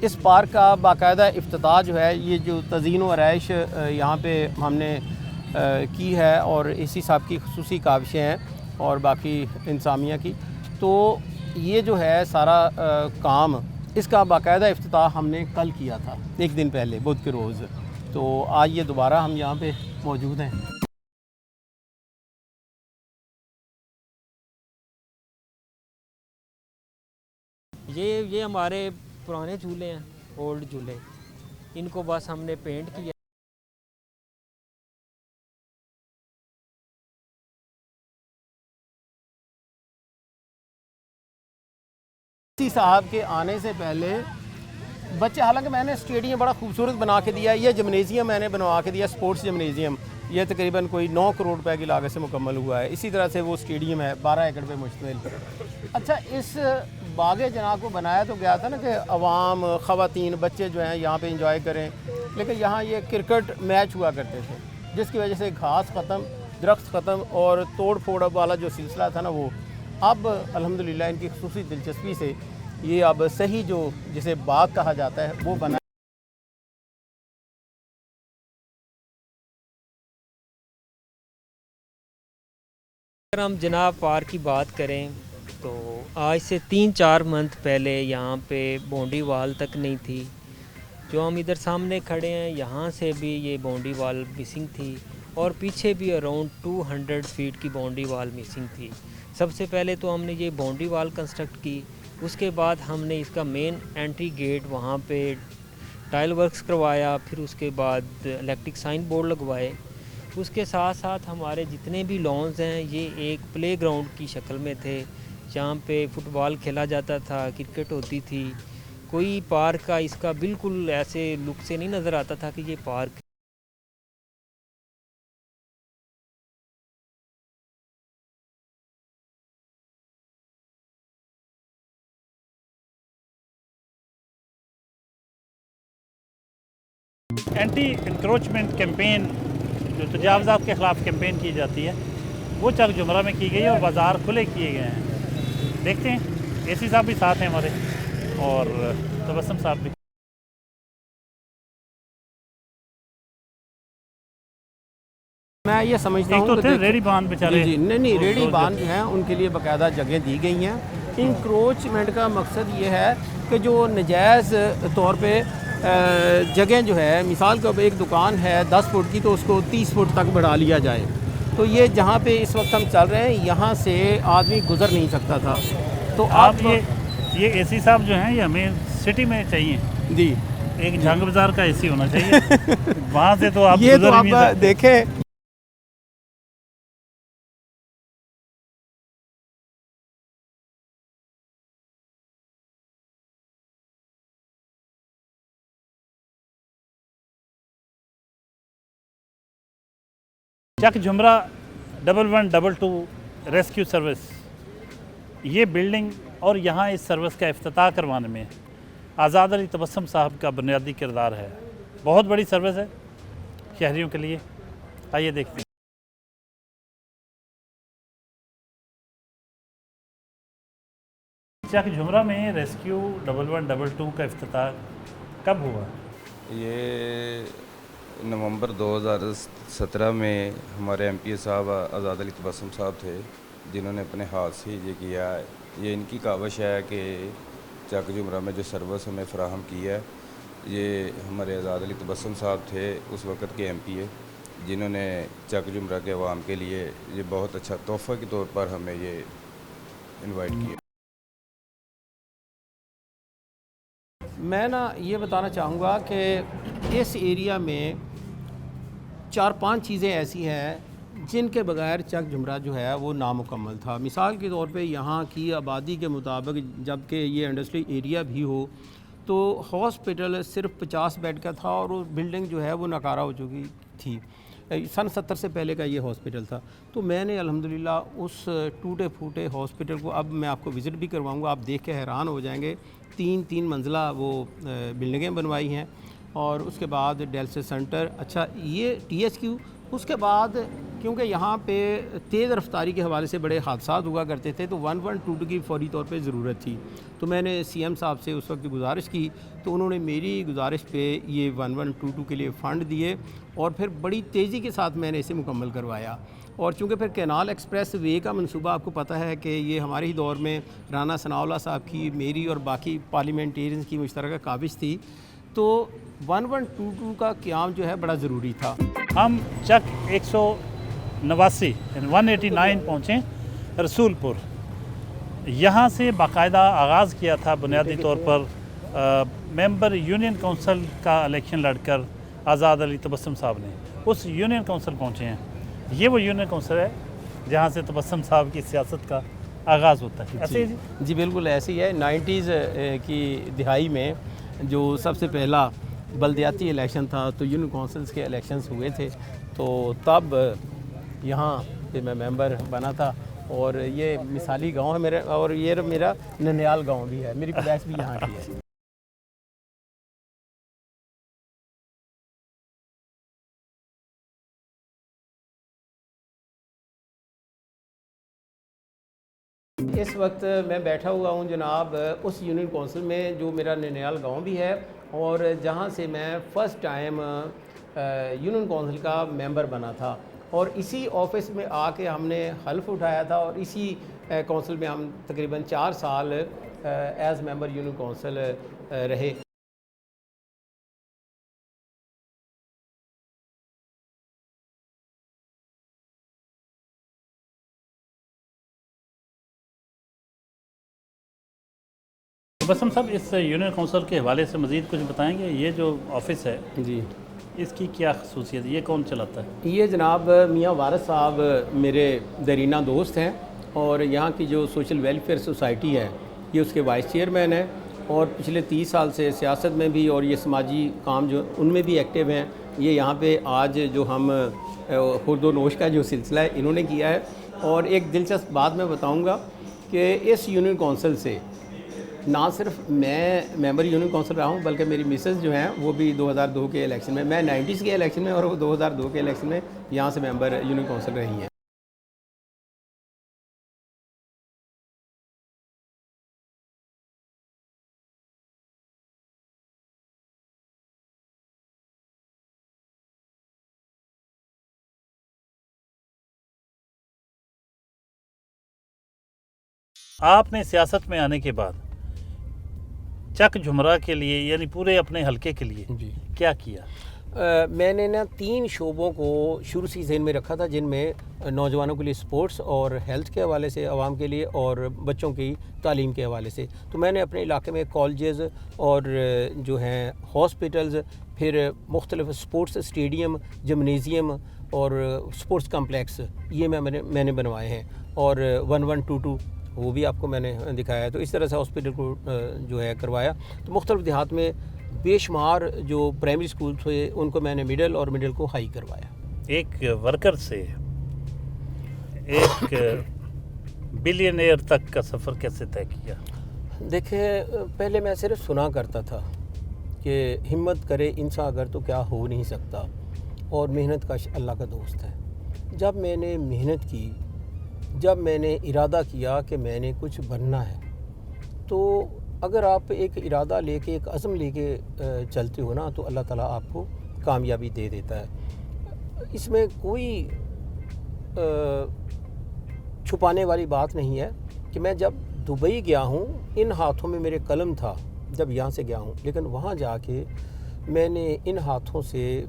اس پارک کا باقاعدہ افتتاح جو ہے، یہ جو تزئین و آرائش یہاں پہ ہم نے کی ہے اور اے سی صاحب کی خصوصی کاوشیں ہیں اور باقی انتظامیہ کی، تو یہ جو ہے سارا کام اس کا باقاعدہ افتتاح ہم نے کل کیا تھا، ایک دن پہلے، بدھ کے روز. تو آج یہ دوبارہ ہم یہاں پہ موجود ہیں. یہ ہمارے پرانے چولہے ہیں، اولڈ چولہے. ان کو بس ہم نے پینٹ کیا. صاحب کے آنے سے پہلے بچے، حالانکہ میں نے اسٹیڈیم بڑا خوبصورت بنا کے دیا. یہ جمنیزیم میں نے بنوا کے دیا، سپورٹس جمنیزیم. یہ تقریباً کوئی 9 کروڑ روپے کی لاگت سے مکمل ہوا ہے. اسی طرح سے وہ اسٹیڈیم ہے 12 ایکڑ پہ مشتمل. اچھا، اس باغ جناح کو بنایا تو گیا تھا نا کہ عوام، خواتین، بچے جو ہیں یہاں پہ انجوائے کریں، لیکن یہاں یہ کرکٹ میچ ہوا کرتے تھے، جس کی وجہ سے گھاس ختم، درخت ختم، اور توڑ پھوڑ والا جو سلسلہ تھا نا وہ اب الحمدللہ ان کی خصوصی دلچسپی سے یہ اب صحیح جو جسے باغ کہا جاتا ہے وہ بنا. اگر ہم جناب پارک کی بات کریں تو آج سے 3-4 منتھ پہلے یہاں پہ باؤنڈری وال تک نہیں تھی. جو ہم ادھر سامنے کھڑے ہیں یہاں سے بھی یہ باؤنڈری وال مسنگ تھی، اور پیچھے بھی اراؤنڈ 200 فیٹ کی باؤنڈری وال مسنگ تھی. سب سے پہلے تو ہم نے یہ باؤنڈری وال کنسٹرکٹ کی، اس کے بعد ہم نے اس کا مین انٹری گیٹ وہاں پہ ٹائل ورکس کروایا، پھر اس کے بعد الیکٹرک سائن بورڈ لگوائے. اس کے ساتھ ساتھ ہمارے جتنے بھی لانز ہیں یہ ایک پلے گراؤنڈ کی شکل میں تھے، جہاں پہ فٹ بال کھیلا جاتا تھا، کرکٹ ہوتی تھی. کوئی پارک کا اس کا بالکل ایسے لک سے نہیں نظر آتا تھا کہ یہ پارک. اینٹی انکروچمنٹ کیمپین جو تجاوزات کے خلاف کیمپین کی جاتی ہے وہ چک جمرہ میں کی گئی ہے، اور بازار کھلے کیے گئے ہیں. دیکھتے ہیں اے سی صاحب بھی ساتھ ہیں ہمارے، اور تبسم صاحب بھی. میں یہ سمجھتا ہوں ایک تو تھے ریڑی باندھ بیچارے. جی نہیں ریڑی باندھ جو ہیں ان کے لیے باقاعدہ جگہیں دی گئی ہیں. انکروچمنٹ کا مقصد یہ ہے کہ جو نجائز طور پہ جگہ جو ہے، مثال کے طور پہ ایک دکان ہے 10 فٹ کی تو اس کو 30 فٹ تک بڑھا لیا جائے. تو یہ جہاں پہ اس وقت ہم چل رہے ہیں یہاں سے آدمی گزر نہیں سکتا تھا. تو آپ یہ اے سی صاحب جو ہیں یہ ہمیں سٹی میں چاہیے. جی، ایک جھنگ بازار کا اے سی ہونا چاہیے. وہاں سے تو آپ یہ تو آپ دیکھیں. چک جمرہ 1122 ریسکیو سروس، یہ بلڈنگ اور یہاں اس سروس کا افتتاح کروانے میں آزاد علی تبسم صاحب کا بنیادی کردار ہے. بہت بڑی سروس ہے شہریوں کے لیے. آئیے دیکھتے ہیں. چک جمرہ میں ریسکیو 1122 کا افتتاح کب ہوا؟ یہ نومبر 2017 میں ہمارے ایم پی اے صاحب آزاد علی تبسم صاحب تھے جنہوں نے اپنے ہاتھ سے یہ کیا ہے. یہ ان کی کاوش ہے کہ چک جمرہ میں جو سروس ہمیں فراہم کی ہے، یہ ہمارے آزاد علی تبسم صاحب تھے اس وقت کے ایم پی اے، جنہوں نے چک جمرہ کے عوام کے لیے یہ بہت اچھا تحفہ کے طور پر ہمیں یہ انوائٹ کیا. میں یہ بتانا چاہوں گا کہ اس ایریا میں 4-5 چیزیں ایسی ہیں جن کے بغیر چک جمرہ جو ہے وہ نامکمل تھا. مثال کے طور پہ یہاں کی آبادی کے مطابق جب کہ یہ انڈسٹری ایریا بھی ہو تو ہاسپٹل صرف 50 بیڈ کا تھا، اور وہ بلڈنگ جو ہے وہ ناکارہ ہو چکی تھی. سن 70 سے پہلے کا یہ ہاسپٹل تھا. تو میں نے الحمدللہ اس ٹوٹے پھوٹے ہاسپٹل کو، اب میں آپ کو وزٹ بھی کرواؤں گا، آپ دیکھ کے حیران ہو جائیں گے، 3 منزلہ وہ بلڈنگیں بنوائی ہیں. اور اس کے بعد ڈیلسس سینٹر، اچھا یہ THQ. اس کے بعد کیونکہ یہاں پہ تیز رفتاری کے حوالے سے بڑے حادثات ہوا کرتے تھے تو 1122 کی فوری طور پہ ضرورت تھی. تو میں نے CM صاحب سے اس وقت گزارش کی تو انہوں نے میری گزارش پہ یہ 1122 کے لیے فنڈ دیے، اور پھر بڑی تیزی کے ساتھ میں نے اسے مکمل کروایا. اور چونکہ پھر کینال ایکسپریس وے کا منصوبہ آپ کو پتہ ہے کہ یہ ہمارے ہی دور میں رانا ثناء اللہ صاحب کی، میری اور باقی پارلیمنٹیرینز کی مشترکہ کاوش تھی، تو 1122 کا قیام جو ہے بڑا ضروری تھا۔ ہم چک 189 189 پہنچیں رسول پور، یہاں سے باقاعدہ آغاز کیا تھا بنیادی طور پر ممبر یونین کونسل کا الیکشن لڑ کر آزاد علی تبسم صاحب نے۔ اس یونین کونسل پہنچے ہیں، یہ وہ یونین کونسل ہے جہاں سے تبسم صاحب کی سیاست کا آغاز ہوتا ہے۔ ایسے جی بالکل ایسے ہی ہے۔ 90s کی دہائی میں جو سب سے پہلا بلدیاتی الیکشن تھا تو یونین کونسلز کے الیکشنز ہوئے تھے، تو تب یہاں پہ میں ممبر بنا تھا، اور یہ مثالی گاؤں ہے میرا، اور یہ میرا ننیال گاؤں بھی ہے، میری پیدائش بھی یہاں کی ہے۔ اس وقت میں بیٹھا ہوا ہوں جناب اس یونین کونسل میں جو میرا ننیال گاؤں بھی ہے، اور جہاں سے میں فرسٹ ٹائم یونین کونسل کا ممبر بنا تھا، اور اسی آفس میں آ کے ہم نے حلف اٹھایا تھا، اور اسی کونسل میں ہم تقریباً 4 سال ایز ممبر یونین کونسل رہے۔ بسم صاحب، اس یونین کونسل کے حوالے سے مزید کچھ بتائیں گے؟ یہ جو آفس ہے جی، اس کی کیا خصوصیت ہے؟ یہ کون چلاتا ہے؟ یہ جناب میاں وارث صاحب میرے دیرینہ دوست ہیں، اور یہاں کی جو سوشل ویلفیئر سوسائٹی ہے یہ اس کے وائس چیئرمین ہیں، اور پچھلے 30 سال سے سیاست میں بھی اور یہ سماجی کام جو ان میں بھی ایکٹیو ہیں۔ یہ یہاں پہ آج جو ہم خورد و نوش کا جو سلسلہ ہے انہوں نے کیا ہے۔ اور ایک دلچسپ بات میں بتاؤں گا کہ اس یونین کونسل سے نہ صرف میں ممبر یونین کونسل رہا ہوں، بلکہ میری مسز جو ہیں وہ بھی 2002 کے الیکشن میں 90s کے الیکشن میں اور وہ 2002 کے الیکشن میں یہاں سے ممبر یونین کونسل رہی ہیں۔ آپ نے سیاست میں آنے کے بعد چک جھمرا کے لیے یعنی پورے اپنے حلقے کے لیے کیا کیا؟ میں نے 3 شعبوں کو شروع سے ذہن میں رکھا تھا، جن میں نوجوانوں کے لیے سپورٹس اور ہیلتھ کے حوالے سے عوام کے لیے، اور بچوں کی تعلیم کے حوالے سے۔ تو میں نے اپنے علاقے میں کالجز اور جو ہیں ہاسپٹلز، پھر مختلف سپورٹس اسٹیڈیم، جمنیزیم اور سپورٹس کمپلیکس یہ میں نے بنوائے ہیں، اور 1122 وہ بھی آپ کو میں نے دکھایا ہے۔ تو اس طرح سے ہاسپٹل کو جو ہے کروایا۔ تو مختلف دیہات میں بے شمار جو پرائمری اسکول تھے ان کو میں نے مڈل اور مڈل کو ہائی کروایا۔ ایک ورکر سے ایک بلینئر تک کا سفر کیسے طے کیا؟ دیکھیں، پہلے میں صرف سنا کرتا تھا کہ ہمت کرے انسان اگر تو کیا ہو نہیں سکتا، اور محنت کا اللہ کا دوست ہے۔ جب میں نے محنت کی، جب میں نے ارادہ کیا کہ میں نے کچھ بننا ہے، تو اگر آپ ایک ارادہ لے کے، ایک عزم لے کے چلتے ہو نا، تو اللہ تعالیٰ آپ کو کامیابی دے دیتا ہے۔ اس میں کوئی چھپانے والی بات نہیں ہے کہ میں جب دبئی گیا ہوں، ان ہاتھوں میں میرے قلم تھا جب یہاں سے گیا ہوں، لیکن وہاں جا کے میں نے ان ہاتھوں سے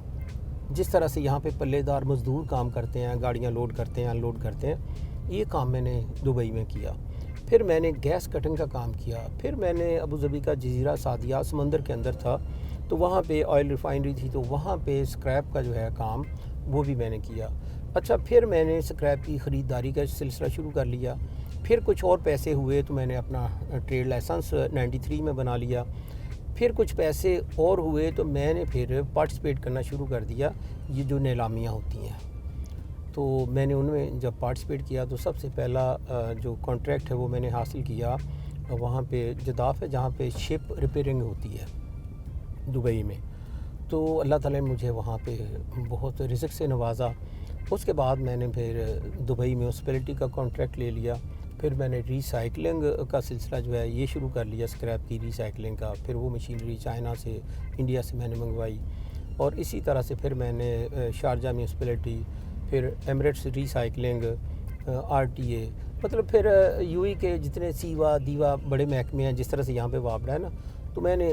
جس طرح سے یہاں پہ پلے دار مزدور کام کرتے ہیں، گاڑیاں لوڈ کرتے ہیں، انلوڈ کرتے ہیں، یہ کام میں نے دبئی میں کیا۔ پھر میں نے گیس کٹنگ کا کام کیا، پھر میں نے ابوظبی کا جزیرہ سعدیہ سمندر کے اندر تھا، تو وہاں پہ آئل ریفائنری تھی، تو وہاں پہ اسکریپ کا جو ہے کام وہ بھی میں نے کیا۔ اچھا، پھر میں نے اسکریپ کی خریداری کا سلسلہ شروع کر لیا۔ پھر کچھ اور پیسے ہوئے تو میں نے اپنا ٹریڈ لائسنس 93 میں بنا لیا۔ پھر کچھ پیسے اور ہوئے تو میں نے پھر پارٹیسپیٹ کرنا شروع کر دیا، یہ جو نیلامیاں ہوتی ہیں، تو میں نے ان میں جب پارٹیسپیٹ کیا تو سب سے پہلا جو کانٹریکٹ ہے وہ میں نے حاصل کیا وہاں پہ جداف ہے، جہاں پہ شپ ریپیئرنگ ہوتی ہے دبئی میں۔ تو اللہ تعالیٰ نے مجھے وہاں پہ بہت رزق سے نوازا۔ اس کے بعد میں نے پھر دبئی میں ہاسپٹلٹی کا کانٹریکٹ لے لیا۔ پھر میں نے ری سائیکلنگ کا سلسلہ جو ہے یہ شروع کر لیا، اسکریپ کی ری سائیکلنگ کا۔ پھر وہ مشینری چائنا سے، انڈیا سے میں نے منگوائی، اور اسی طرح سے پھر میں نے شارجہ میں ہاسپٹلٹی، پھر ایمریٹس ریسائکلنگ, RTA, مطلب پھر UAE کے جتنے سیوا دیوا بڑے محکمے ہیں جس طرح سے یہاں پہ وابڑہ ہے نا, تو میں نے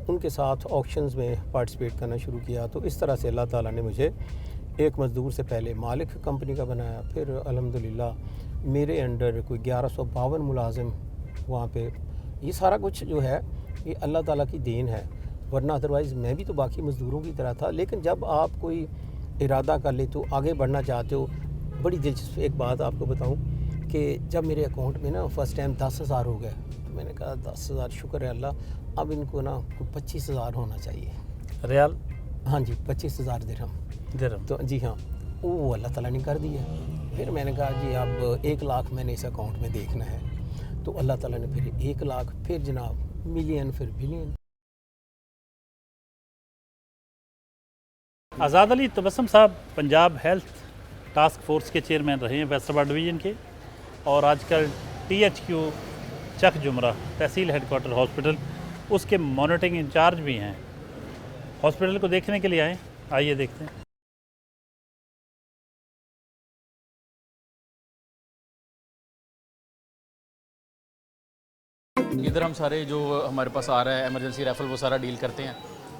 ان کے ساتھ آکشنز میں پارٹیسپیٹ کرنا شروع کیا. تو اس طرح سے اللہ تعالیٰ نے مجھے ایک مزدور سے پہلے مالک کمپنی کا بنایا, پھر الحمدللہ میرے انڈر کوئی 1152 ملازم وہاں پہ. یہ سارا کچھ جو ہے یہ اللہ تعالیٰ کی دین ہے, ورنہ ادروائز میں بھی تو باقی مزدوروں کی طرح تھا. لیکن جب آپ کوئی ارادہ کر لے تو آگے بڑھنا چاہتے ہو. بڑی دلچسپ ایک بات آپ کو بتاؤں کہ جب میرے اکاؤنٹ میں نا فرسٹ ٹائم 10,000 ہو گئے تو میں نے کہا 10,000 شکر ہے اللہ, اب ان کو نا 25,000 ہونا چاہیے ریال. ہاں جی 25,000 درہم. تو جی ہاں وہ اللہ تعالیٰ نے کر دیا. پھر میں نے کہا جی اب 1 لاکھ میں نے اس اکاؤنٹ میں دیکھنا ہے, تو اللہ تعالیٰ نے پھر 1 لاکھ, پھر جناب ملین, پھر بلین. آزاد علی تبسم صاحب پنجاب ہیلتھ ٹاسک فورس کے چیئرمین رہے ہیں فیصل ڈویژن کے, اور آج کل THQ چک جمرہ تحصیل ہیڈ کوارٹر ہاسپٹل اس کے مانیٹرنگ انچارج بھی ہیں. ہاسپٹل کو دیکھنے کے لیے آئیں, آئیے دیکھتے ہیں. ادھر ہم سارے جو ہمارے پاس آ رہا ہے ایمرجنسی ریفر وہ سارا ڈیل کرتے ہیں.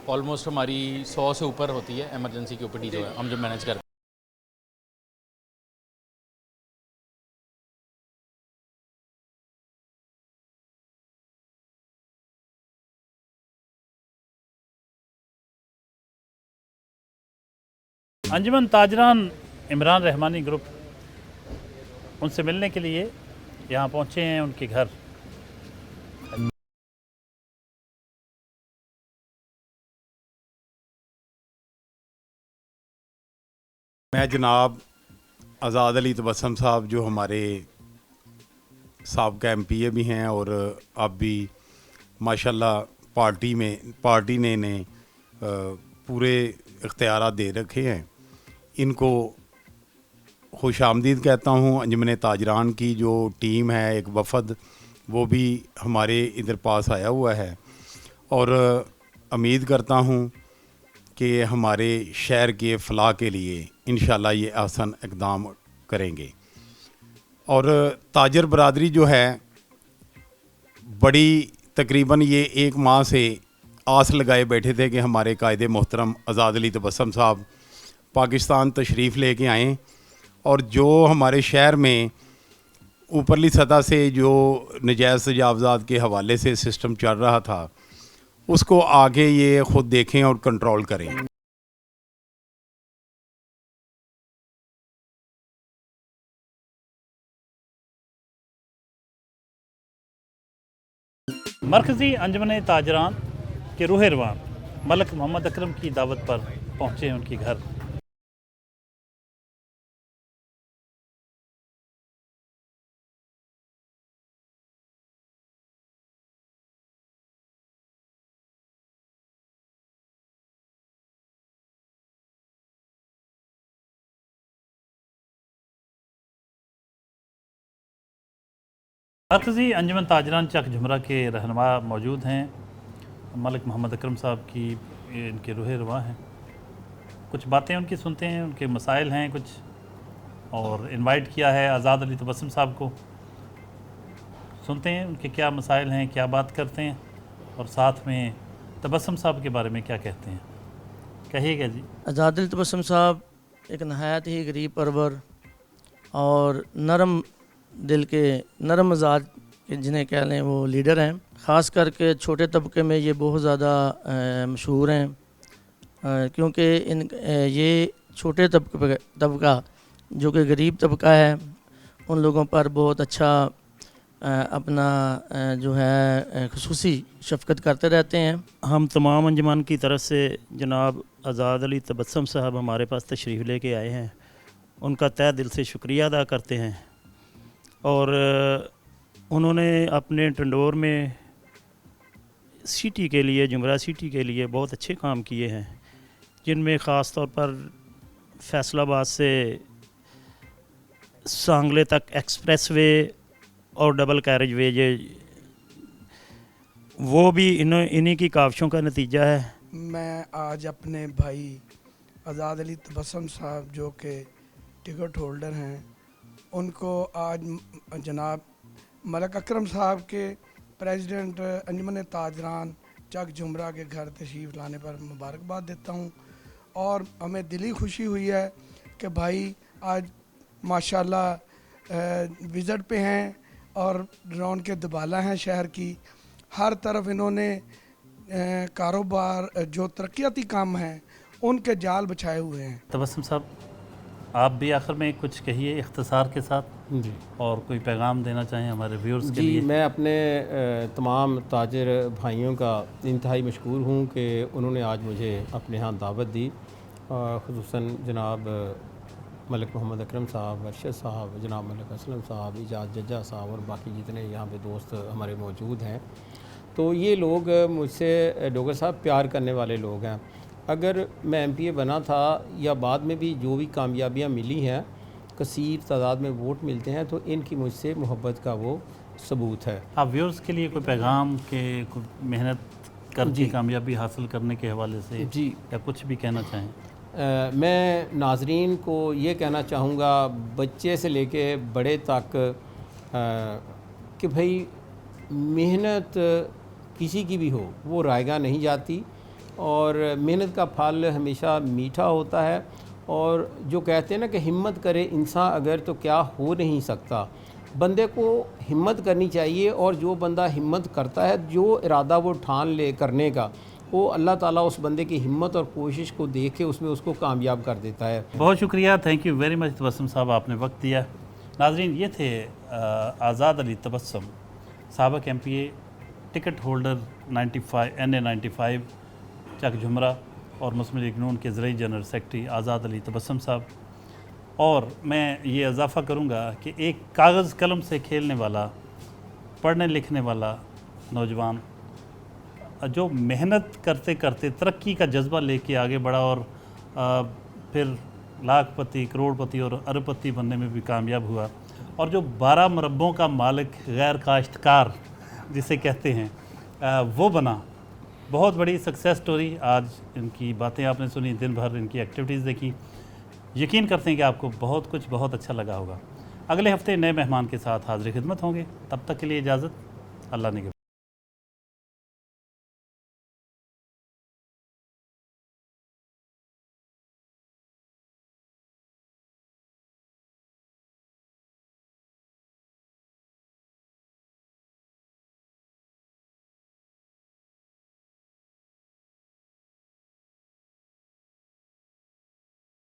آلموسٹ ہماری 100 سے اوپر ہوتی ہے ایمرجنسی کی OPD جو ہے ہم جو مینیج کرتے ہیں. انجمن تاجران عمران رحمانی گروپ ان سے ملنے کے لیے یہاں پہنچے ہیں ان کے گھر. میں جناب آزاد علی تبسم صاحب جو ہمارے سابقہ MPA بھی ہیں اور اب بھی ماشاءاللہ پارٹی نے انہیں پورے اختیارات دے رکھے ہیں, ان کو خوش آمدید کہتا ہوں. انجمن تاجران کی جو ٹیم ہے, ایک وفد, وہ بھی ہمارے ادھر پاس آیا ہوا ہے, اور امید کرتا ہوں کہ ہمارے شہر کے فلاح کے لیے انشاءاللہ یہ آسان اقدام کریں گے. اور تاجر برادری جو ہے بڑی تقریباً یہ 1 ماہ سے آس لگائے بیٹھے تھے کہ ہمارے قائد محترم آزاد علی تبسم صاحب پاکستان تشریف لے کے آئیں, اور جو ہمارے شہر میں اوپرلی سطح سے جو نجائز تجاوزات کے حوالے سے سسٹم چل رہا تھا اس کو آگے یہ خود دیکھیں اور کنٹرول کریں. مرکزی انجمن تاجران کے روح رواں ملک محمد اکرم کی دعوت پر پہنچے ہیں ان کے گھر. مرکزی انجمن تاجران چک جمرہ کے رہنما موجود ہیں. ملک محمد اکرم صاحب کی ان کے روح رواں ہیں, کچھ باتیں ان کی سنتے ہیں, ان کے مسائل ہیں کچھ, اور انوائٹ کیا ہے آزاد علی تبسم صاحب کو, سنتے ہیں ان کے کیا مسائل ہیں, کیا بات کرتے ہیں, اور ساتھ میں تبسم صاحب کے بارے میں کیا کہتے ہیں. کہیے گا جی. آزاد علی تبسم صاحب ایک نہایت ہی غریب پرور اور نرم دل کے, نرم مزاج کے جنہیں کہہ لیں وہ لیڈر ہیں. خاص کر کے چھوٹے طبقے میں یہ بہت زیادہ مشہور ہیں, کیونکہ یہ چھوٹے طبقہ جو کہ غریب طبقہ ہے ان لوگوں پر بہت اچھا اپنا جو ہے خصوصی شفقت کرتے رہتے ہیں. ہم تمام انجمن کی طرف سے جناب آزاد علی تبسم صاحب ہمارے پاس تشریف لے کے آئے ہیں, ان کا تہ دل سے شکریہ ادا کرتے ہیں. اور انہوں نے اپنے ٹنڈور میں سٹی کے لیے, جمرہ سٹی کے لیے بہت اچھے کام کیے ہیں, جن میں خاص طور پر فیصل آباد سے سانگلے تک ایکسپریس وے اور ڈبل کیریج وے, یہ وہ بھی انہی کی کاوشوں کا نتیجہ ہے. میں آج اپنے بھائی آزاد علی تبسم صاحب جو کہ ٹکٹ ہولڈر ہیں ان کو آج جناب ملک اکرم صاحب کے پریزیڈنٹ انجمن تاجران چک جمرہ کے گھر تشریف لانے پر مبارکباد دیتا ہوں، اور ہمیں دلی خوشی ہوئی ہے کہ بھائی آج ماشاءاللہ وزٹ پہ ہیں اور رونق کے دبالا ہیں شہر کی، ہر طرف انہوں نے کاروبار جو ترقیاتی کام ہیں ان کے جال بچھائے ہوئے ہیں۔ تبسم صاحب آپ بھی آخر میں کچھ کہیے اختصار کے ساتھ جی، اور کوئی پیغام دینا چاہیں ہمارے ویورز کے لیے؟ جی میں اپنے تمام تاجر بھائیوں کا انتہائی مشکور ہوں کہ انہوں نے آج مجھے اپنے ہاں دعوت دی، خصوصاً جناب ملک محمد اکرم صاحب، ارشد صاحب، جناب ملک اسلم صاحب، ایجاز ججا صاحب اور باقی جتنے یہاں پہ دوست ہمارے موجود ہیں۔ تو یہ لوگ مجھ سے ڈوگر صاحب پیار کرنے والے لوگ ہیں۔ اگر میں ایم پی اے بنا تھا یا بعد میں بھی جو بھی کامیابیاں ملی ہیں، کثیر تعداد میں ووٹ ملتے ہیں، تو ان کی مجھ سے محبت کا وہ ثبوت ہے۔ آپ ویورز کے لیے کوئی پیغام کہ کوئی محنت کر کے کامیابی حاصل کرنے کے حوالے سے جی یا کچھ بھی کہنا چاہیں؟ میں ناظرین کو یہ کہنا چاہوں گا، بچے سے لے کے بڑے تک، کہ بھئی محنت کسی کی بھی ہو وہ رائے گاہ نہیں جاتی، اور محنت کا پھل ہمیشہ میٹھا ہوتا ہے، اور جو کہتے ہیں نا کہ ہمت کرے انسان اگر تو کیا ہو نہیں سکتا، بندے کو ہمت کرنی چاہیے، اور جو بندہ ہمت کرتا ہے، جو ارادہ وہ ٹھان لے کرنے کا، وہ اللہ تعالیٰ اس بندے کی ہمت اور کوشش کو دیکھ کے اس میں اس کو کامیاب کر دیتا ہے۔ بہت شکریہ، تھینک یو ویری مچ تبسم صاحب، آپ نے وقت دیا۔ ناظرین یہ تھے آزاد علی تبسم، سابق ایم پی اے، ٹکٹ ہولڈر 95 چک جھمرہ اور مسلم لیگ نون کے زرعی جنرل سیکرٹری آزاد علی تبسم صاحب۔ اور میں یہ اضافہ کروں گا کہ ایک کاغذ قلم سے کھیلنے والا، پڑھنے لکھنے والا نوجوان جو محنت کرتے کرتے ترقی کا جذبہ لے کے آگے بڑھا، اور پھر لاکھ پتی، کروڑ پتی اور ارب پتی بننے میں بھی کامیاب ہوا، اور جو 12 مربوں کا مالک، غیر کاشتکار جسے کہتے ہیں، وہ بنا۔ بہت بڑی سکسیس سٹوری۔ آج ان کی باتیں آپ نے سنی، دن بھر ان کی ایکٹیویٹیز دیکھی، یقین کرتے ہیں کہ آپ کو بہت اچھا لگا ہوگا۔ اگلے ہفتے نئے مہمان کے ساتھ حاضر خدمت ہوں گے، تب تک کے لیے اجازت، اللہ نگہبان۔